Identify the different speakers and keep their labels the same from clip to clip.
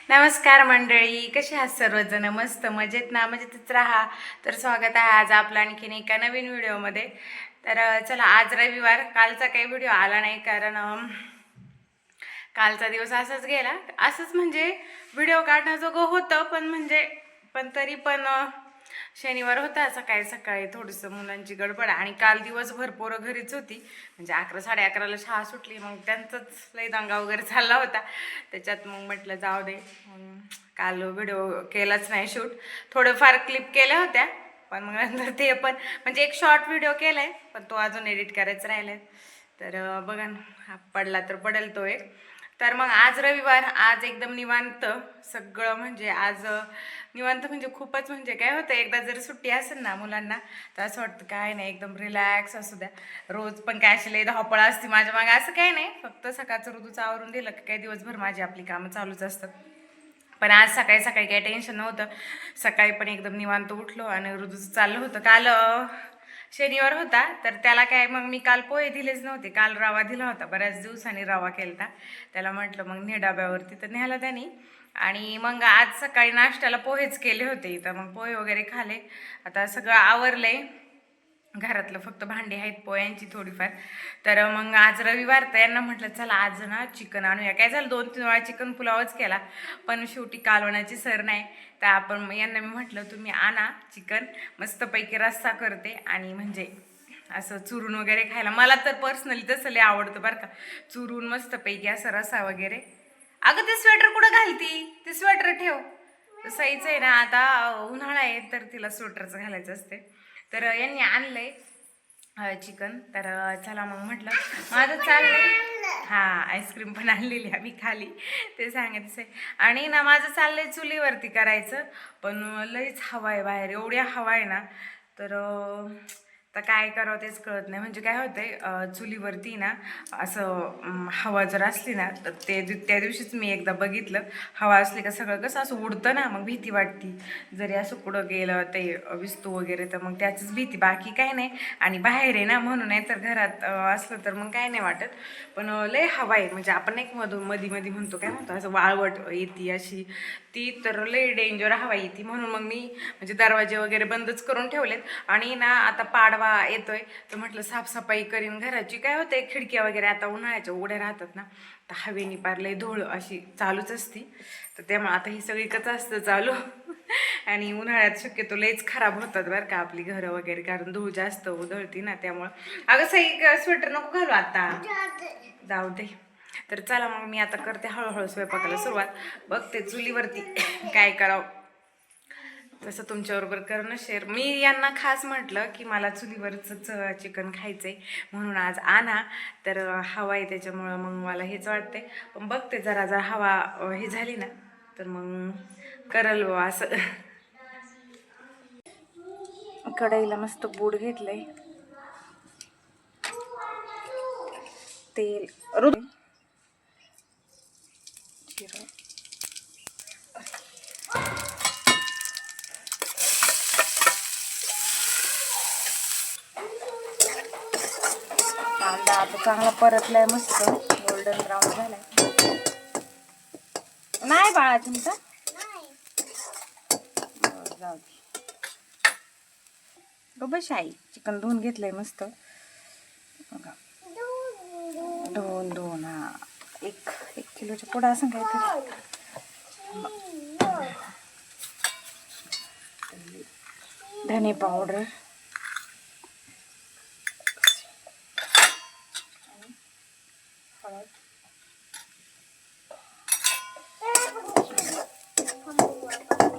Speaker 1: नमस्कार मंडळी, कसे आहात सर्वजण? मस्त मजेत ना? मजेतच राहा. तर स्वागत आहे आज आपलं आणखीन एका नवीन व्हिडिओमध्ये. तर चला, आज रविवार. कालचा काही व्हिडिओ आला नाही कारण कालचा दिवस असाच गेला. असंच म्हणजे व्हिडिओ काढण्याजोगं होतं, पण तरी पण शनिवार होता. सकाळी सकाळी थोडंसं मुलांची गडबड आणि काल दिवसभर पोरं घरीच होती. म्हणजे 11-11:30ला शाळा सुटली. मग त्यांचाच लई दंगा वगैरे चालला होता. त्याच्यात मग म्हटलं जाऊ दे. काल व्हिडिओ केलाच नाही शूट. थोडंफार क्लिप केल्या होत्या, पण मग नंतर ते पण म्हणजे एक शॉर्ट व्हिडिओ केलाय, पण तो अजून एडिट करायचा राहिलाय. तर बघा ना, हा पडला तर पडेल तो एक. तर मग आज रविवार, आज एकदम निवांत सगळं. म्हणजे आज निवांत म्हणजे खूपच, म्हणजे काय होतं, एकदा जर सुट्टी असेल ना मुलांना तर असं वाटतं काय नाही, एकदम रिलॅक्स असू द्या. रोज पण काय अशी लई धावपळ असते माझ्या मागे, असं काही नाही. फक्त सकाळचं ऋतूचं आवरून दिलं की काही दिवसभर माझी आपली कामं चालूच असतात. पण आज सकाळी सकाळी काही टेन्शन नव्हतं. सकाळी पण एकदम निवांत उठलो आणि ऋतूचं चाललं होतं. काल शनिवार होता, तर त्याला काय, मग मी काल पोहे दिलेच नव्हते. काल रवा दिला होता, बऱ्याच दिवसांनी रवा केलता. त्याला म्हटलं मग ने डब्यावरती, तर नेला त्याने. आणि मग आज सकाळी नाश्त्याला पोहेच केले होते, तर मग पोहे वगैरे खाले. आता सगळं आवरलंय घरातलं, फक्त भांडी आहेत पोयांची थोडीफार. तर मग आज रविवार, तर यांना म्हटलं चला आज ना चिकन आणूया. काय झालं, 2-3 वेळा चिकन पुलावच केला, पण शेवटी कालवण्याची सर नाही. तर यांना मी म्हटलं तुम्ही आणा चिकन, मस्तपैकी रस्सा करते आणि म्हणजे असं चुरून वगैरे खायला. मला तर पर्सनली तसं लय आवडतं बरं का, चुरून मस्तपैकी असं रस्सा वगैरे. अगं ते स्वेटर कुठं घालती, ते स्वेटर ठेव. सईचं आहे ना, आता उन्हाळा आहे तर तिला स्वेटरचं घालायचं असते. तर यांनी आणलंय चिकन. तर चला मग म्हटलं माझं चाललंय. हां, आईस्क्रीम पण आणलेली आम्ही खाली, ते सांगायचं आहे. आणि ना माझं चाललंय चुलीवरती करायचं, पण लईच हवा आहे बाहेर, एवढ्या हवा आहे ना. तर तर काय करावं तेच कळत नाही. म्हणजे काय होतंय, चुलीवरती ना असं हवा जर असली ना, तर त्या दिवशीच मी एकदा बघितलं, हवा असली का सगळं कसं असं उडतं ना, मग भीती वाटती. जरी असं पुढं गेलं ते विस्तू वगैरे, तर मग त्याचीच भीती, बाकी काही नाही. आणि बाहेर आहे ना म्हणून, नाही तर घरात असलं तर मग काय नाही वाटत. पण लय हवा आहे, म्हणजे आपण एक मधी मधी म्हणतो, काय म्हणतो, असं वाळवट येते अशी, ती तर लय डेंजर हवा येते. म्हणून मग मी म्हणजे दरवाजे वगैरे बंदच करून ठेवलेत. आणि ना आता पाडवा येतोय, तर म्हटलं साफसफाई करीन घराची. काय होते, खिडक्या वगैरे आता उन्हाळ्याच्या उघड्या राहतात ना, तर हवेनी पारलंय धूळ अशी चालूच असती. तर त्यामुळे आता ही सगळीकडे असतं चालू. आणि उन्हाळ्यात शक्यतो लयच खराब होतात बरं का आपली घरं वगैरे, कारण धूळ जास्त उधळती ना, त्यामुळं. अगं सही स्वेटर नको घालू आता, जाऊ दे. तर चला मग मी आता करते हळूहळू स्वयंपाकाला सुरुवात. बघते चुलीवरती काय करावं, तसं तुमच्याबरोबर करणं शेअर. मी यांना खास म्हटलं की मला चुलीवरचंच चिकन खायचंय, म्हणून आज आणा. तर हवा आहे त्याच्यामुळं मग मला हेच वाटते. पण बघते जरा हवा हे झाली ना, तर मग करल असं. कढईला मस्त बूड घेतलंय, तेल कांदा आता चांगला परतलाय, मस्त गोल्डन ब्राऊन झालाय. नाही बाळा तुमचा, जाऊ दे. बस आई, चिकन धुवून घेतलंय मस्त बघा, धुवून हा. एक किलोच्या पुढं असं काहीतरी. धने पावडर,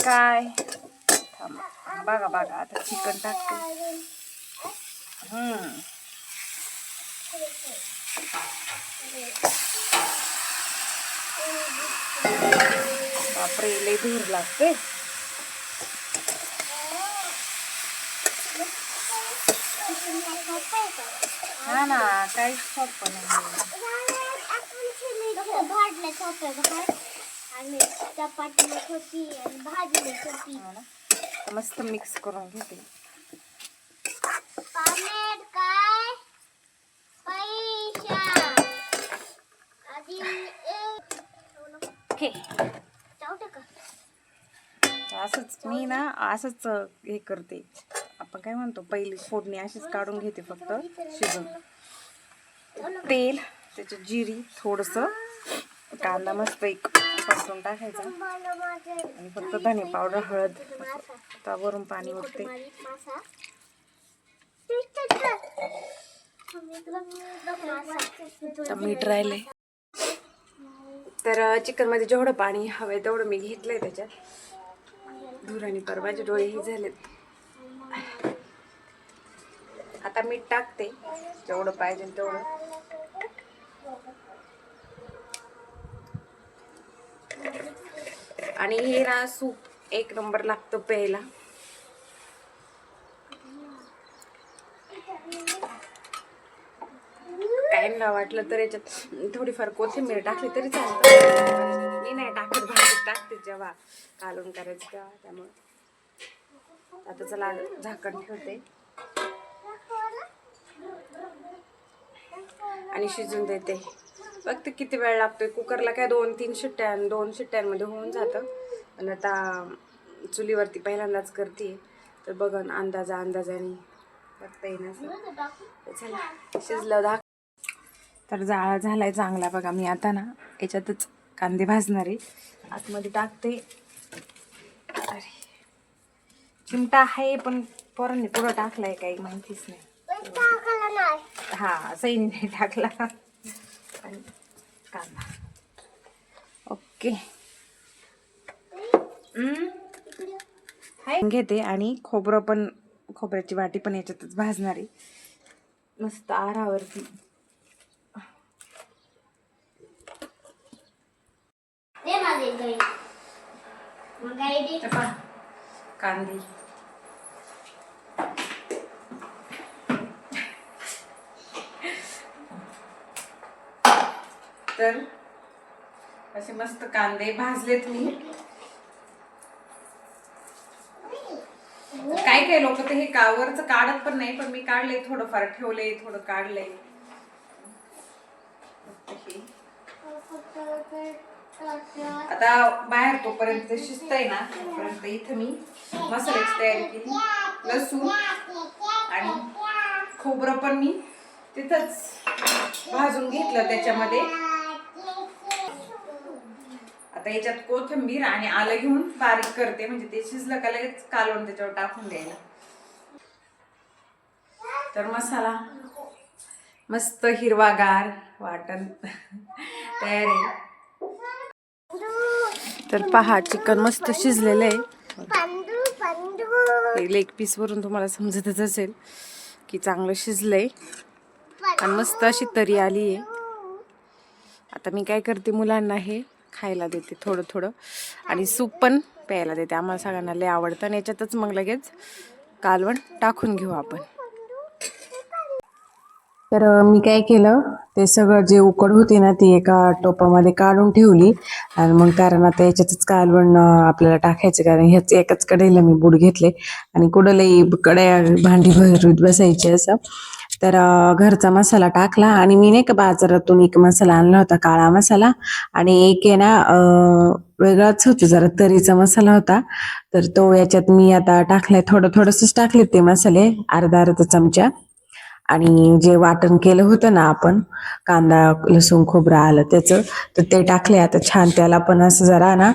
Speaker 1: काय बघा बघा, आता चिकन टाकते. बापरे, लई धूर लागते. हा ना, काहीच सोपं नाही. मस्त मिक्स करून घेते. असंच मी ना असंच हे करते, आपण काय म्हणतो पहिली फोडणी अशीच काढून घेते फक्त शिजून. तेल, त्याची जिरी, थोडंसं कांदा मस्त एक परतून टाकायचा आणि फक्त धने पावडर, हळद, आता वरून पाणी ओतते. मीठ राहिले तर चिकन मध्ये जेवढं पाणी हवंय तेवढं मी घेतलंय त्याच्यात. धुराने पर माझे डोळेही झालेत. आता मीठ टाकते जेवढं पाहिजे तेवढं. आणि हे ना सूप एक नंबर लागतं प्यायला. काहींना वाटलं तर याच्यात थोडीफार कोथिंबीर टाकली तरी चालतं. मी नाही टाकत, भाजीत टाकते जेव्हा कालवण करायचं तेव्हा. त्यामुळे आता चला झाकण ठेवते आणि शिजून देते. फक्त किती वेळ लागतोय कुकरला, काय 2-3 शिट्ट्यांमध्ये होऊन जातं. आणि आता चुलीवरती पहिल्यांदाच करते तर बघा अंदाजाने बघता येईन असं. चला शिजलं तर जाळ झालाय चांगला बघा. मी आता ना याच्यातच कांदे भाजणार आहे. आतमध्ये टाकते. अरे चिमटा आहे पण पोरांनी पुढं टाकलाय काही माहितीच नाही. हा सैनी नाही टाकला. आणि कांदा ओके घेते. आणि खोबऱ्याची वाटी पण याच्यातच भाजणार आहे मस्त आरावरती. कांदे तर असे मस्त कांदे भाजलेत मी. काही लोक तर हे कावरचं काढत पण नाही, पण मी काढले थोडंफार, ठेवले थोडं काढलंय. आता बाहेर तोपर्यंत शिजतंय ना तोपर्यंत इथं मी मसाल्याची तयारी केली. लसूण आणि खोबरं पण मी तिथंच भाजून घेतलं त्याच्यामध्ये. आता याच्यात कोथिंबीर आणि आलं घेऊन बारीक करते, म्हणजे ते शिजलं का लगेच कालवण त्याच्यावर टाकून द्यायला. तर मसाला मस्त हिरवागार वाटण तयार आहे. तर पहा चिकन मस्त शिजलेलं आहे. लेग पीस वरून तुम्हाला समजतच असेल की चांगलं शिजलंय आणि मस्त अशी तरी आली आहे. आता मी काय करते, मुलांना हे खायला देते थोडं थोडं आणि सूप पण प्यायला देते. आम्हाला सगळ्यांना लय आवडतं आणि याच्यातच मग लगेच कालवण टाकून घेऊ आपण. तर मी काय केलं, ते सगळं जे उकड होती ना ती एका टोपामध्ये काढून ठेवली. आणि मग कारण आता याच्यातच कालवण आपल्याला टाकायचं, कारण ह्याच एकाच कढईला मी बूड घेतले आणि कुठलंही कढया भांडी भरत बसायचे असं. तर घरचा मसाला टाकला आणि मी नाही का बाजारातून एक मसाला आणला होता, काळा मसाला, आणि एक आहे ना वेगळाच होता जरा तरीचा मसाला होता. तर तो याच्यात मी आता टाकलाय. थोडंसंच टाकले ते मसाले, अर्धा चमचा. आणि जे वाटण केलं होतं ना आपण कांदा लसूण खोबरं आलं त्याचं, तर ते टाकले. आता छान त्याला पण असं जरा ना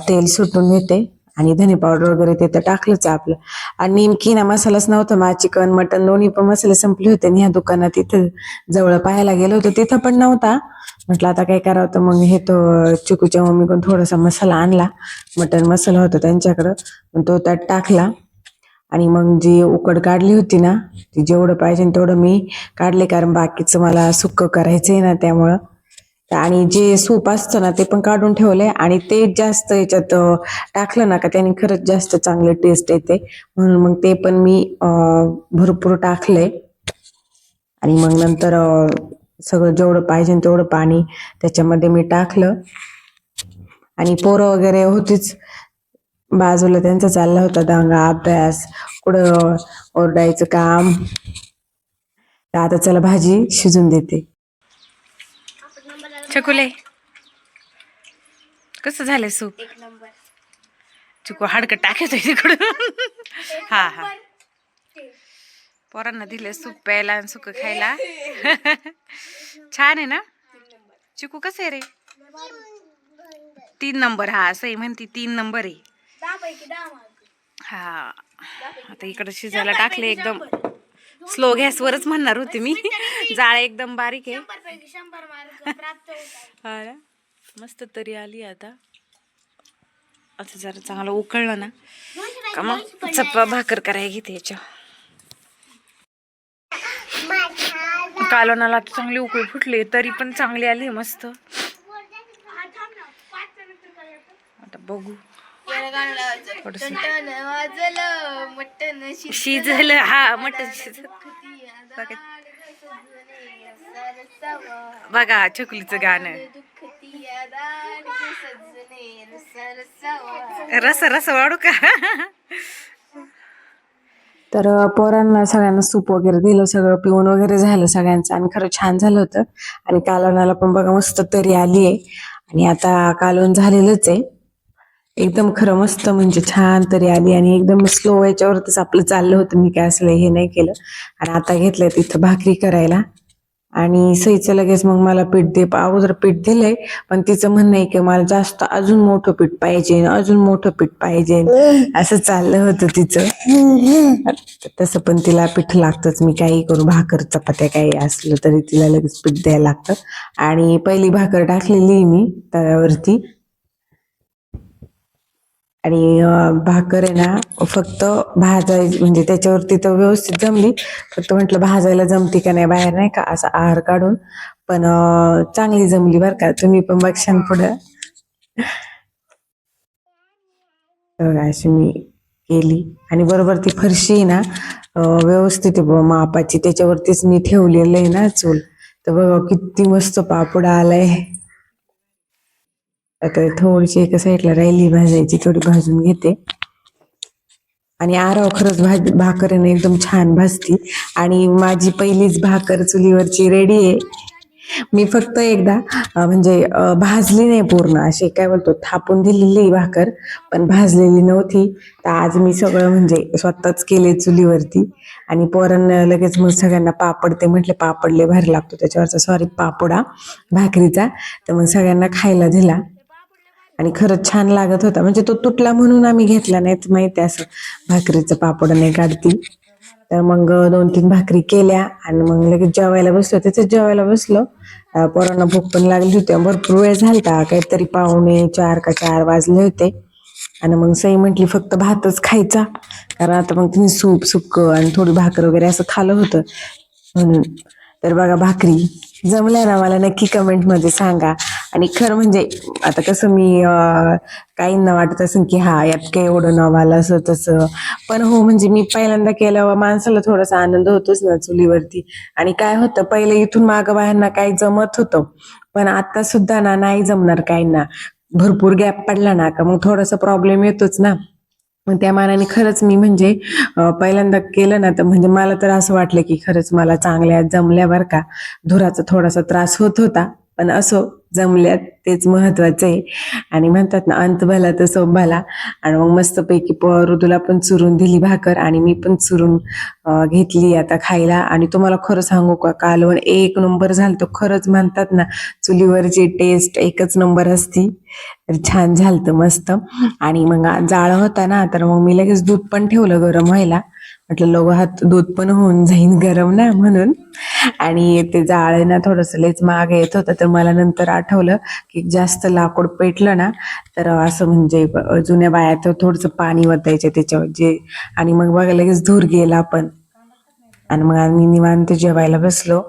Speaker 1: तेल सुटून येते. आणि धने पावडर वगैरे ते तर टाकलंच आपलं. आणि नेमकी ना मसालाच नव्हता, माझा चिकन मटन दोन्ही पण मसाले संपले होते. आणि ह्या दुकानात इथं जवळ पाहायला गेलो होतो तिथं पण नव्हता. म्हटलं आता काय करावं, तर मग हे तो चिकूच्या मम्मीकडून थोडासा मसाला आणला, मटन मसाला होता त्यांच्याकडं, तो त्यात टाकला. आणि मग जी उकड काढली होती ना ती जेवढं पाहिजे तेवढं मी काढले, कारण बाकीचं मला सुक्क करायचंय ना त्यामुळं. आणि जे सूप असतं ना ते पण काढून ठेवलंय. आणि ते जास्त याच्यात टाकलं ना का त्याने खरंच जास्त चांगलं टेस्ट येते, म्हणून मग ते पण मी भरपूर टाकलंय. आणि मग नंतर सगळं जेवढं पाहिजे तेवढं पाणी त्याच्यामध्ये मी टाकलं. आणि पोरं वगैरे होतीच बाजूला, त्यांचा चालला होता दांगा, अभ्यास, कुठं ओरडायचं काम. आता चला भाजी शिजून देते. चकुले कसं झालं सूप? चिकू हाडकं टाकायचं तिकडून. हा हा पोरांना दिले सूप प्यायला आणि सुक खायला. छान आहे ना चिकू? कसं आहे रे? 3 नंबर. हा सई म्हणती 3 नंबर आहे. हा आता इकडे शिजायला टाकले. एकदम स्लो गॅसवरच म्हणणार होते मी. जाळ एकदम बारीक आहे. हा ना मस्त तरी आली आता. आता जरा चांगलं उकळलं ना का मग चप्पा भाकर करायला घेते याच्या. कालवणाला चांगली उकळी फुटली तरी पण चांगली आली मस्त. आता बघू शिजलं. हा मटन शिजलं बघा. चकुलीचं गाणं रस रस वाढू का. तर पोरांना सगळ्यांना सूप वगैरे दिलं. सगळं पिऊन वगैरे झालं सगळ्यांचं आणि खरं छान झालं होतं. आणि कालवणाला पण बघा मस्त तरी आली आहे. आणि आता कालवण झालेलंच आहे एकदम खरं मस्त म्हणजे छान तरी आली. आणि एकदम स्लो याच्यावरतीच आपलं चाललं होतं. मी काय असलं हे नाही केलं. आणि आता घेतलंय तिथं भाकरी करायला. आणि सईचं लगेच मग मला पीठ दे. अगोदर पीठ दिलंय पण तिचं म्हणणं आहे की मला जास्त अजून मोठं पीठ पाहिजे, अजून मोठं पीठ पाहिजे, असं चाललं होतं तिचं. तसं पण तिला पीठ लागतंच. मी काही करू भाकर चपात्या काही असलं तरी तिला लगेच पीठ द्यायला लागतं. आणि पहिली भाकर टाकलेली मी तव्यावरती. आणि भाकर आहे ना फक्त भाजायची म्हणजे त्याच्यावरती तर व्यवस्थित जमली. फक्त म्हटलं भाजायला जमती का नाही बाहेर नाही का असा आहार काढून. पण चांगली जमली बरं का. तुम्ही पण बघशान पुढं. अशी मी केली आणि बरोबर ती फरशी ना व्यवस्थित मापाची त्याच्यावरतीच मी ठेवलेलं आहे ना चूल. तर बघा किती मस्त पापड आलाय. आता थोडीशी एका साईडला राहिली भाजायची, थोडी भाजून घेते. आणि आराव खरंच भाकर आहे एकदम छान भाजती. आणि माझी पहिलीच भाकर चुलीवरची रेडी आहे. मी फक्त एकदा म्हणजे भाजली नाही पूर्ण, असे काय बोलतो थापून दिलेली भाकर पण भाजलेली नव्हती. तर आज मी सगळं म्हणजे स्वतःच केले चुलीवरती. आणि पोरांना लगेच मग सगळ्यांना पापड ते म्हटले पापड लय भारी लागतो त्याच्यावरचा, सॉरी पापडा भाकरीचा. तर मग सगळ्यांना खायला दिला आणि खरंच छान लागत होता. म्हणजे तो तुटला म्हणून आम्ही घेतला नाही तर माहिती असं भाकरीचं पापड नाही काढती. तर मग 2-3 भाकरी केल्या आणि मग लगेच जेवायला बसलो. त्याच जेवायला बसलो. पोरांना भूक पण लागली होती. भरपूर वेळ झालता, काहीतरी 3:45 का 4 वाजले होते. आणि मग सई म्हटली फक्त भातच खायचा, कारण आता मग तिने सूप सुक्क आणि थोडी भाकर वगैरे असं खाल्लं होतं म्हणून. तर बघा भाकरी जमल्या ना मला नक्की कमेंट मध्ये सांगा. आणि खरं म्हणजे आता कसं मी काहींना वाटत असेल की हा यात काय एवढं नवाल असं तसं, पण हो म्हणजे मी पहिल्यांदा केल्यावर माणसाला थोडासा आनंद होतोच ना चुलीवरती. आणि काय होतं पहिले इथून मागं बाहेरना काही जमत होतं पण आता सुद्धा ना नाही जमणार काहींना. भरपूर गॅप पडला ना का मग थोडासा प्रॉब्लेम येतोच ना. मग त्या मानाने खरंच मी म्हणजे पहिल्यांदा केलं ना तर म्हणजे मला तर असं वाटलं की खरंच मला चांगल्या जमल्या बरं का. धुराचा थोडासा त्रास होत होता पण असो जमल्यात तेच महत्वाचं आहे. आणि म्हणतात ना अंत भला तर सोप भला. आणि मग मस्तपैकी ऋतूला पण चुरून दिली भाकर आणि मी पण चुरून घेतली आता खायला. आणि तुम्हाला खरं सांगू का कालवण 1 नंबर झालं. तर खरंच म्हणतात ना चुलीवरची टेस्ट एकच नंबर असती. तर छान झालतं मस्त. आणि मग जाळ होता ना तर मग मी लगेच दूध पण ठेवलं गरम व्हायला. म्हटलं लोक दूध पण होऊन जाईन गरम ना म्हणून. आणि ते जाळ ना थोडंसं लयच मागे येत होतं तर मला नंतर आठवलं की जास्त लाकूड पेटलं ना तर असं म्हणजे जुन्या बाया तर थोडंसं पाणी वतायचे त्याच्यावर जे. आणि मग बघा लगेच धूर गेला पण. आणि मग आम्ही निवांत जेवायला बसलो.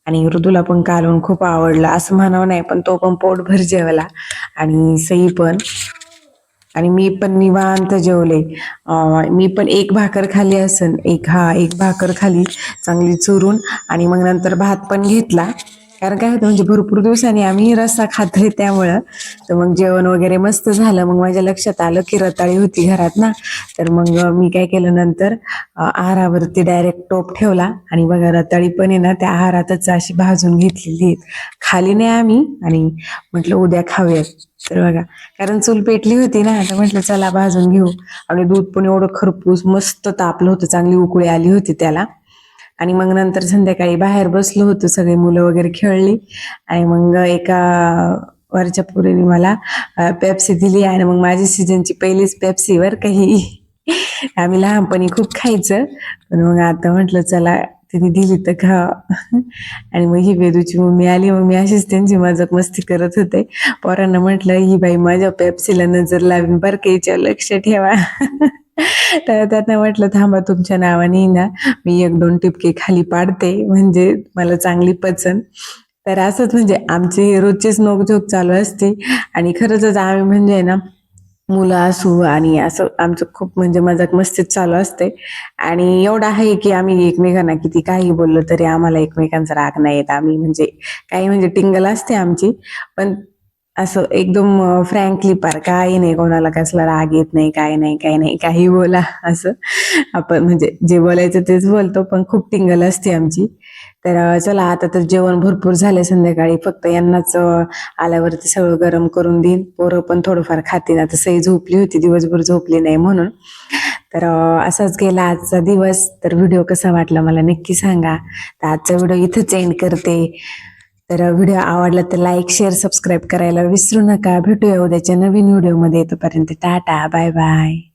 Speaker 1: आणि ऋतूला पण कालवण खूप आवडलं असं म्हणावं नाही पण तो पण पोटभर जेवला आणि सई पण. आणि मी पण निवांत जेवले. मी पण 1 भाकर खाली असेल, 1 भाकर खाली चांगली चुरून. आणि मग नंतर भात पण घेतला
Speaker 2: कारण काय होतं म्हणजे भरपूर दिवसांनी आम्ही रस्सा खातोय त्यामुळं. तर मग जेवण वगैरे मस्त झालं. मग माझ्या लक्षात आलं की रताळी होती घरात ना. तर मग मी काय केलं नंतर आहारावरती डायरेक्ट टोप ठेवला आणि बघा रताळी पण आहे ना त्या आहारातच अशी भाजून घेतलेली आहेत. खाली नाही आम्ही आणि म्हटलं उद्या खाऊयात. तर बघा कारण चूल पेटली होती ना तर म्हटलं चला भाजून घेऊ. आणि दूध पण एवढं खरपूस मस्त तापलं होतं, चांगली उकळी आली होती त्याला. आणि मग नंतर संध्याकाळी बाहेर बसलो होतो, सगळे मुलं वगैरे खेळली आणि मग एका वरच्या पोरीने मला पेप्सी दिली आणि मग माझी सीजनची पहिलीच पेप्सी वर काही आम्ही लहानपणी खूप खायचं पण मग आता म्हटलं चला तिने दिली तर खा. आणि मग ही वेदूची मम्मी आली, मग मी अशीच त्यांची मजाक मस्ती करत होते. पोरांना म्हटलं ही बाई माझ्या पेप्सीला नजर लावीन बरं का, हिच्यावर लक्ष ठेवा. तर त्यांना म्हटलं थांबा तुमच्या नावाने ना मी 1-2 टिपके खाली पाडते म्हणजे मला चांगली पचन. तर असंच म्हणजे आमची रोजचीच नोकझोक चालू असते. आणि खरंच आम्ही म्हणजे ना मुलं असू आणि असं आमचं खूप म्हणजे मजाक मस्तीच चालू असते. आणि एवढं आहे की आम्ही एकमेकांना किती काही बोललो तरी आम्हाला एकमेकांचा राग नाही येत. आम्ही म्हणजे काही म्हणजे टिंगल असते आमची पण असं एकदम फ्रँकली पार काही नाही, कोणाला कसला राग येत नाही, काही नाही काही नाही, काही बोला असं आपण म्हणजे जे बोलायचं तेच बोलतो पण खूप टिंगल असते आमची. तर चला आता तर जेवण भरपूर झाले, संध्याकाळी फक्त यांनाच आल्यावरती सगळं गरम करून देईन. पोरं पण थोडंफार खातील. आता सई झोपली होती, दिवसभर झोपली नाही म्हणून. तर असाच गेला आजचा दिवस. तर व्हिडिओ कसा वाटला मला नक्की सांगा. तर आजचा व्हिडिओ इथंच एंड करते. तर व्हिडिओ आवडला तर लाईक शेअर सबस्क्राईब करायला विसरू नका. भेटूया उद्याच्या नवीन व्हिडिओमध्ये. तोपर्यंत टाटा बाय बाय.